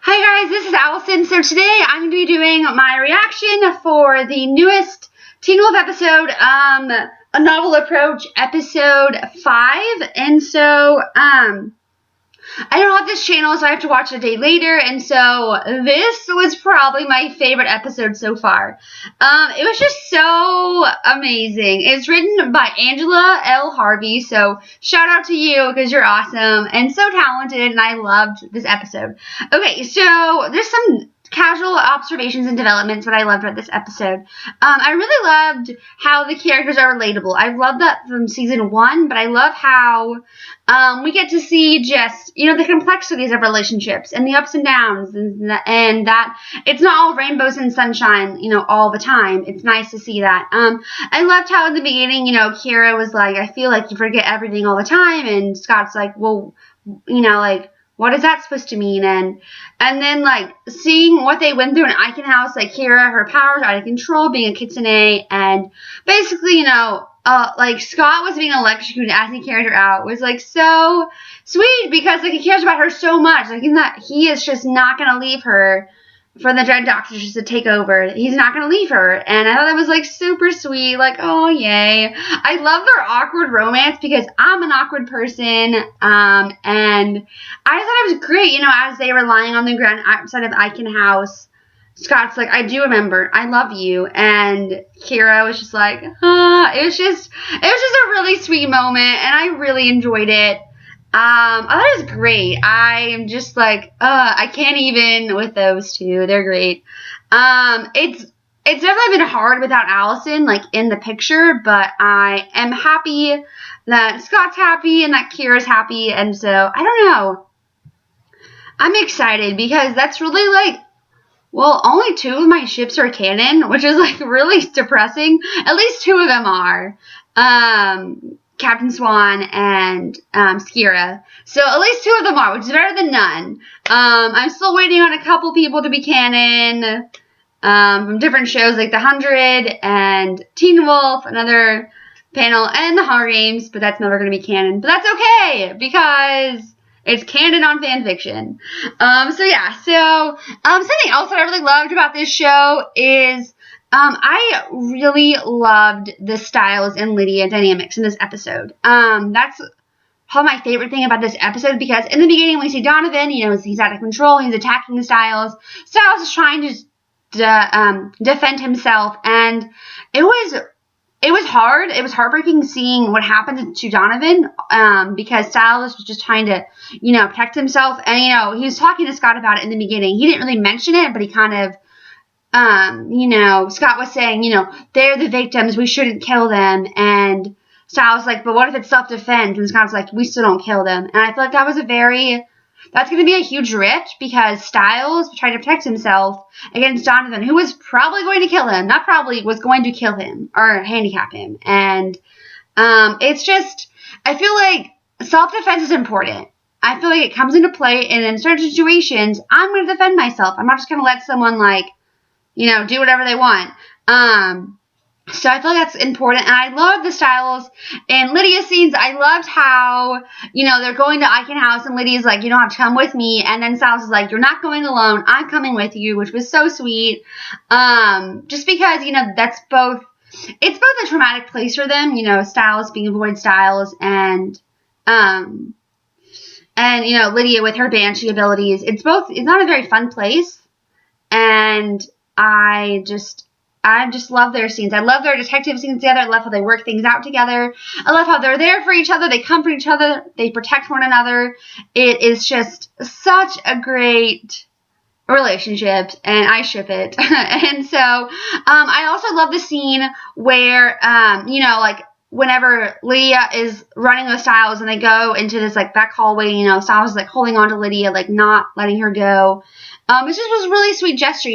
Hi guys, this is Allison. So today I'm going to be doing my reaction for the newest Teen Wolf episode, A Novel Approach, episode 5. And so, I don't have this channel, so I have to watch it a day later, and so this was probably my favorite episode so far. It was just so amazing. It's written by Angela L. Harvey, so shout out to you because you're awesome and so talented, and I loved this episode. Okay, so there's some casual observations and developments that I loved about this episode. I really loved how the characters are relatable. I love that from season 1, but I love how we get to see just, the complexities of relationships and the ups and downs and that it's not all rainbows and sunshine, all the time. It's nice to see that. I loved how in the beginning, Kira was like, I feel like you forget everything all the time, and Scott's like, well, what is that supposed to mean? And then, seeing what they went through in Eichen House, Kira, her powers out of control, being a kitsune, and basically, Scott was being electrocuted as he carried her out was, so sweet because, he cares about her so much. He is just not going to leave her for the Dread Doctor just to take over. He's not going to leave her. And I thought that was, super sweet. Oh, yay. I love their awkward romance because I'm an awkward person. And I thought it was great, as they were lying on the ground outside of Eichen House. Scott's like, I do remember. I love you. And Kira was just like, It was just a really sweet moment. And I really enjoyed it. I thought it was great. I am just I can't even with those two. They're great. It's definitely been hard without Allison, in the picture, but I am happy that Scott's happy and that Kira's happy, and so, I don't know. I'm excited because that's really, only 2 of my ships are canon, which is, really depressing. At least 2 of them are. Captain Swan and Skira. So at least 2 of them are, which is better than none. I'm still waiting on a couple people to be canon from different shows like The 100 and Teen Wolf, another panel, and The Hunger Games, but that's never going to be canon. But that's okay because it's canon on fanfiction. Something else that I really loved about this show is I really loved the Stiles and Lydia dynamics in this episode. That's probably my favorite thing about this episode because in the beginning we see Donovan, he's out of control, he's attacking the Stiles. Stiles is trying to defend himself, and it was hard. It was heartbreaking seeing what happened to Donovan because Stiles was just trying to, protect himself. And, he was talking to Scott about it in the beginning. He didn't really mention it, but he kind of Scott was saying, they're the victims, we shouldn't kill them, and Stiles was like, but what if it's self-defense? And Scott's like, we still don't kill them. And I feel like that's going to be a huge rift because Stiles tried to protect himself against Donovan, who was probably going to kill him, not probably, was going to kill him, or handicap him, and, it's just, I feel like self-defense is important. I feel like it comes into play, and in certain situations, I'm going to defend myself. I'm not just going to let someone, do whatever they want. So I feel like that's important. And I love the Stiles and Lydia scenes. I loved how, they're going to Eichen House and Lydia's like, you don't have to come with me. And then Stiles is like, you're not going alone. I'm coming with you, which was so sweet. Just because, it's both a traumatic place for them, Stiles being Avoid Stiles and Lydia with her Banshee abilities. It's not a very fun place. And I just love their scenes. I love their detective scenes together. I love how they work things out together. I love how they're there for each other. They comfort each other. They protect one another. It is just such a great relationship, and I ship it. And so, I also love the scene where, whenever Lydia is running with Stiles and they go into this, back hallway, Stiles is, holding on to Lydia, not letting her go. It just was a really sweet gesture,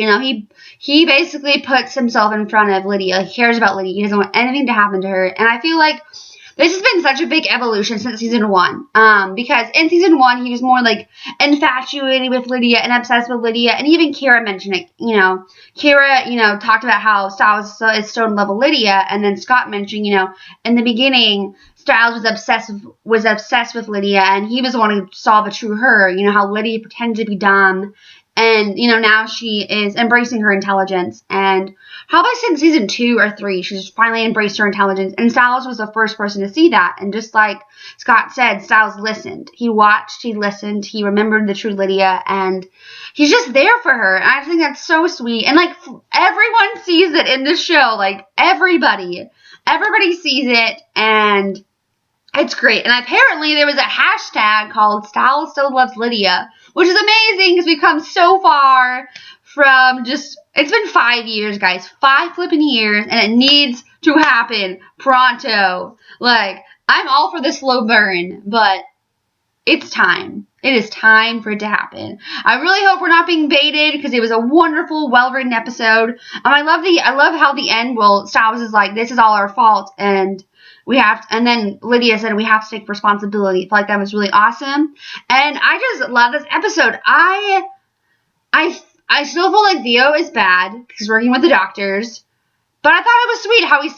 He basically puts himself in front of Lydia. He cares about Lydia. He doesn't want anything to happen to her. And I feel like this has been such a big evolution since season 1. Because in season 1, he was more, infatuated with Lydia and obsessed with Lydia. And even Kira mentioned it, Kira, talked about how Stiles is so in love with Lydia. And then Scott mentioned, in the beginning, Stiles was obsessed with Lydia. And he was the one who saw the true her, how Lydia pretended to be dumb And, you know, now she is embracing her intelligence. And probably since season 2 or 3, she's finally embraced her intelligence. And Stiles was the first person to see that. And just like Scott said, Stiles listened. He watched, he listened, he remembered the true Lydia, and he's just there for her. And I think that's so sweet. And, like, everyone sees it in this show. Like, everybody sees it, and it's great. And apparently there was a hashtag called Stiles Still Loves Lydia, which is amazing because we've come so far from just, it's been 5 years, guys. 5 flipping years, and it needs to happen pronto. Like, I'm all for the slow burn, but it's time. It is time for it to happen. I really hope we're not being baited because it was a wonderful, well-written episode. I love how the end, well, Stiles is like, this is all our fault, and and then Lydia said we have to take responsibility. I feel like that was really awesome. And I just love this episode. I still feel like Theo is bad because he's working with the doctors. But I thought it was sweet how he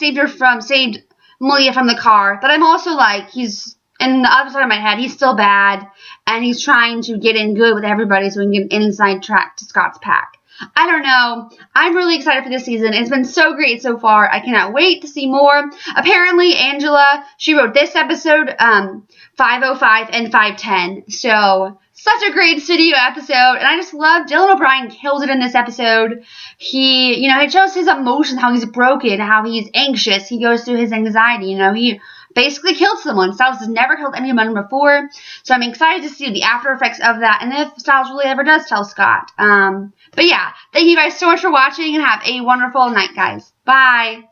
saved Malia from the car. But I'm also like, he's, in the other side of my head, he's still bad. And he's trying to get in good with everybody so he can get an inside track to Scott's pack. I don't know. I'm really excited for this season. It's been so great so far. I cannot wait to see more. Apparently, Angela, she wrote this episode, 505 and 510. So, such a great studio episode. And I just love Dylan O'Brien kills it in this episode. He, it shows his emotions, how he's broken, how he's anxious. He goes through his anxiety. He basically killed someone. Stiles has never killed anyone before. So I'm excited to see the after effects of that. And if Stiles really ever does tell Scott. But yeah, thank you guys so much for watching and have a wonderful night, guys. Bye.